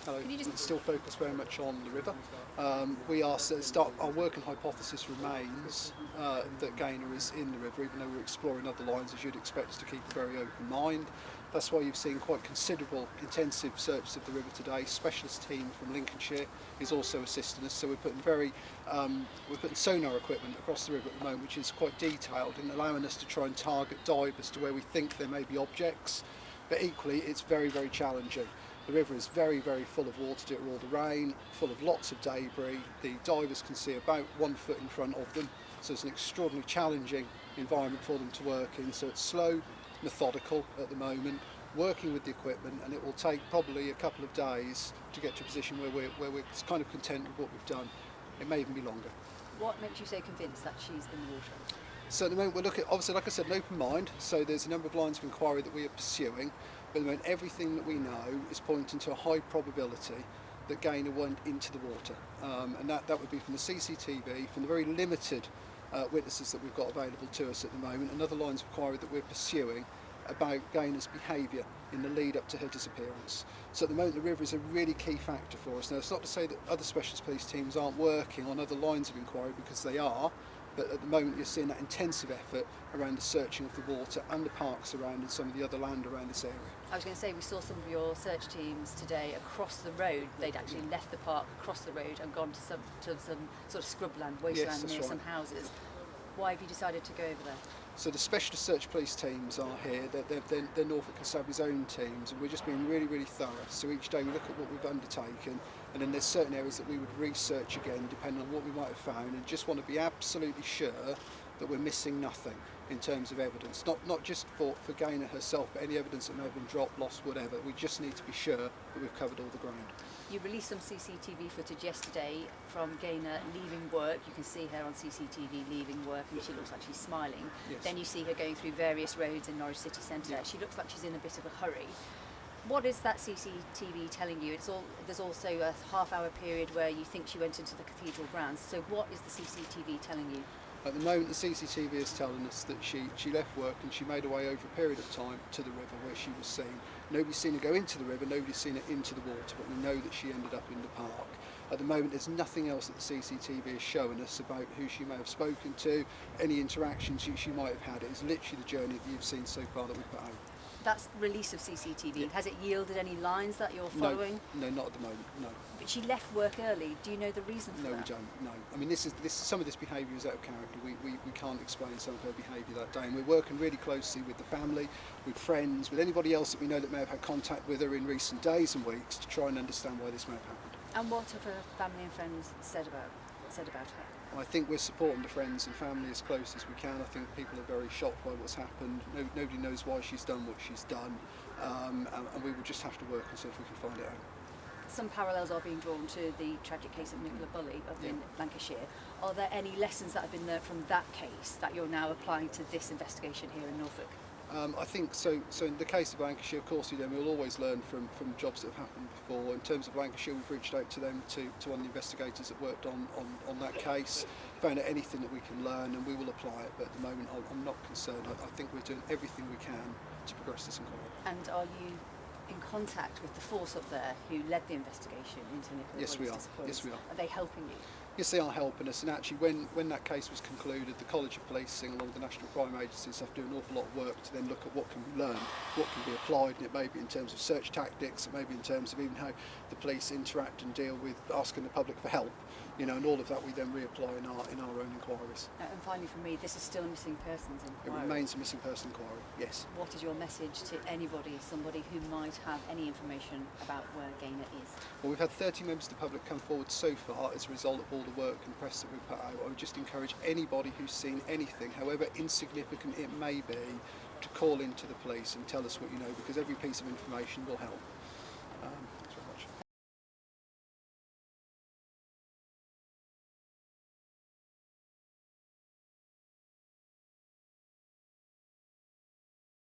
Hello. Can you just... Still focused very much on the river. Our working hypothesis remains that Gaynor is in the river, even though we're exploring other lines, as you'd expect us to keep a very open mind. That's why you've seen quite considerable intensive searches of the river today. Specialist team from Lancashire is also assisting us, so we're putting sonar equipment across the river at the moment, which is quite detailed and allowing us to try and target divers to where we think there may be objects. But equally, it's very, very challenging. The river is very, very full of water due to all the rain, full of lots of debris. The divers can see about 1 foot in front of them, so it's an extraordinarily challenging environment for them to work in. So it's slow, methodical at the moment, working with the equipment, and it will take probably a couple of days to get to a position where we're kind of content with what we've done. It may even be longer. What makes you so convinced that she's in the water? So at the moment we're looking, obviously, like I said, an open mind, so there's a number of lines of inquiry that we are pursuing, but at the moment everything that we know is pointing to a high probability that Gaynor went into the water, and that would be from the CCTV, from the very limited witnesses that we've got available to us at the moment, and other lines of inquiry that we're pursuing about Gaynor's behaviour in the lead up to her disappearance. So at the moment the river is a really key factor for us. Now, it's not to say that other specialist police teams aren't working on other lines of inquiry, because they are, but at the moment you're seeing that intensive effort around the searching of the water and the parks around and some of the other land around this area. I was going to say, we saw some of your search teams today across the road. They'd actually left the park, across the road, and gone to some sort of scrubland, wasteland near some houses. Why have you decided to go over there? So the specialist search police teams are here. They're Norfolk Constabulary's own teams, and we're just being really, really thorough. So each day we look at what we've undertaken, and then there's certain areas that we would research again depending on what we might have found, and just want to be absolutely sure that we're missing nothing in terms of evidence. Not just for Gaynor herself, but any evidence that may have been dropped, lost, whatever. We just need to be sure that we've covered all the ground. You released some CCTV footage yesterday from Gaynor leaving work. You can see her on CCTV leaving work, and she looks like she's smiling. Yes. Then you see her going through various roads in Norwich city centre. Yeah. She looks like she's in a bit of a hurry. What is that CCTV telling you? There's also a half-hour period where you think she went into the cathedral grounds. So what is the CCTV telling you? At the moment, the CCTV is telling us that she left work and she made her way over a period of time to the river where she was seen. Nobody's seen her go into the river, nobody's seen her into the water, but we know that she ended up in the park. At the moment, there's nothing else that the CCTV is showing us about who she may have spoken to, any interactions she might have had. It is literally the journey that you've seen so far that we put out. That's release of CCTV. Yeah. Has it yielded any lines that you're following? No, not at the moment, no. But she left work early. Do you know the reason for that? No, we don't, no. I mean, some of this behaviour is out of character. We can't explain some of her behaviour that day, and we're working really closely with the family, with friends, with anybody else that we know that may have had contact with her in recent days and weeks to try and understand why this may have happened. And what have her family and friends said about her? I think we're supporting the friends and family as close as we can. I think people are very shocked by what's happened. Nobody knows why she's done what she's done, and we will just have to work and see if we can find it out. Some parallels are being drawn to the tragic case of Nicola Bulley up in Lancashire. Are there any lessons that have been learned from that case that you're now applying to this investigation here in Norfolk? I think so. So in the case of Lancashire, of course, we'll always learn from jobs that have happened before. In terms of Lancashire, we've reached out to them, to one of the investigators that worked on that case, found out anything that we can learn, and we will apply it. But at the moment, I'm not concerned. I think we're doing everything we can to progress this inquiry. And are you in contact with the force up there who led the investigation into Nicola Bulley's disappearance? Yes, we are. Are they helping you? Yes, they are helping us, and actually when that case was concluded, the College of Policing along with the National Crime Agencies have to do an awful lot of work to then look at what can be learned, what can be applied, and it may be in terms of search tactics, it may be in terms of even how the police interact and deal with asking the public for help, and all of that we then reapply in our own inquiries. And finally for me, this is still a missing persons inquiry. It remains a missing person inquiry, yes. What is your message to somebody who might have any information about where Gaynor is? Well, we've had 30 members of the public come forward so far as a result of all the work and press that we've put out. I would just encourage anybody who's seen anything, however insignificant it may be, to call into the police and tell us what you know, because every piece of information will help.